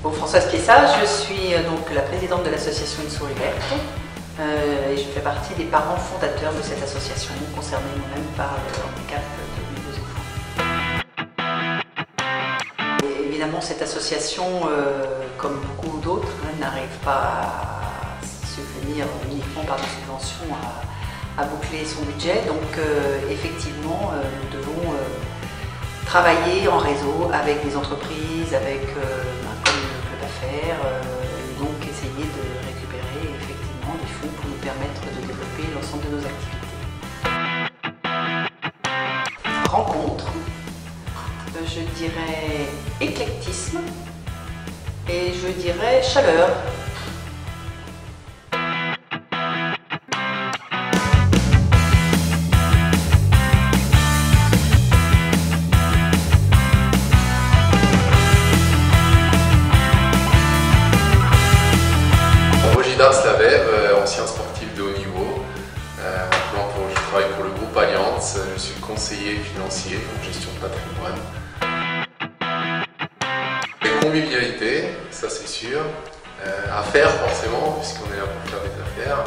Bon, Françoise Piessat, je suis donc la présidente de l'association Une souris verte et je fais partie des parents fondateurs de cette association concernée moi-même par le handicap de mes deux enfants. Et évidemment, cette association, comme beaucoup d'autres, n'arrive pas à subvenir uniquement par des subventions à boucler son budget. Donc effectivement, nous devons travailler en réseau avec des entreprises, avec comme le club d'affaires, et donc essayer de récupérer effectivement des fonds pour nous permettre de développer l'ensemble de nos activités. Rencontre, je dirais éclectisme et je dirais chaleur. Ancien sportif de haut niveau. Maintenant, je travaille pour le groupe Allianz. Je suis conseiller financier en gestion de patrimoine. Et convivialité, ça c'est sûr. Affaires forcément, puisqu'on est là pour faire des affaires.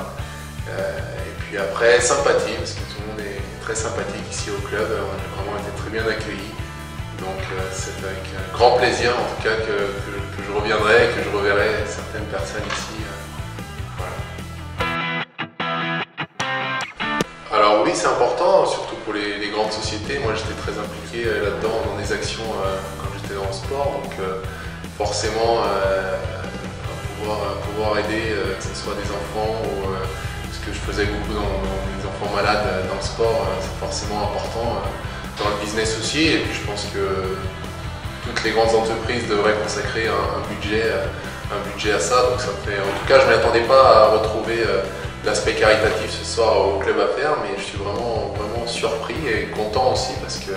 Et puis après, sympathie, parce que tout le monde est très sympathique ici au club. On a vraiment été très bien accueillis. Donc c'est avec grand plaisir en tout cas que je reviendrai et que je reverrai certaines personnes ici. Alors oui, c'est important, surtout pour les grandes sociétés. Moi, j'étais très impliqué là-dedans dans des actions quand j'étais dans le sport. Donc forcément, pouvoir aider, que ce soit des enfants ou parce que je faisais beaucoup dans des enfants malades dans le sport, c'est forcément important dans le business aussi. Et puis je pense que toutes les grandes entreprises devraient consacrer un budget à ça. Donc ça me fait, en tout cas, je ne m'attendais pas à retrouver l'aspect caritatif ce soir au club à faire, mais je suis vraiment surpris et content aussi parce que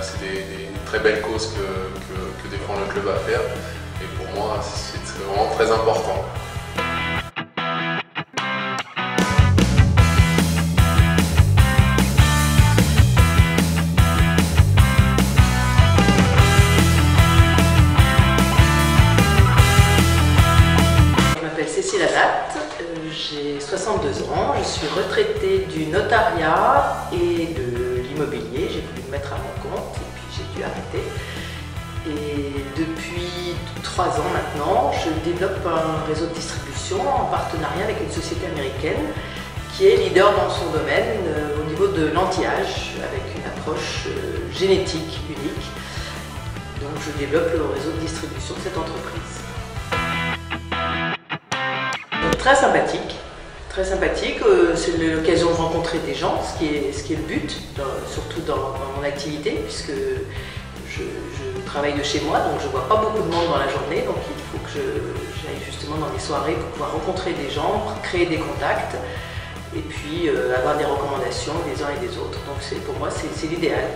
c'est des très belles causes que défend le club à faire et pour moi c'est vraiment très important. J'ai 62 ans, je suis retraitée du notariat et de l'immobilier. J'ai voulu me mettre à mon compte et puis j'ai dû arrêter. Et depuis 3 ans maintenant, je développe un réseau de distribution en partenariat avec une société américaine qui est leader dans son domaine au niveau de l'anti-âge avec une approche génétique unique. Donc je développe le réseau de distribution de cette entreprise. Très sympathique, c'est l'occasion de rencontrer des gens, ce qui est le but, surtout dans mon activité, puisque je travaille de chez moi, donc je ne vois pas beaucoup de monde dans la journée, donc il faut que j'aille justement dans des soirées pour pouvoir rencontrer des gens, créer des contacts, et puis avoir des recommandations des uns et des autres. Donc pour moi, c'est l'idéal.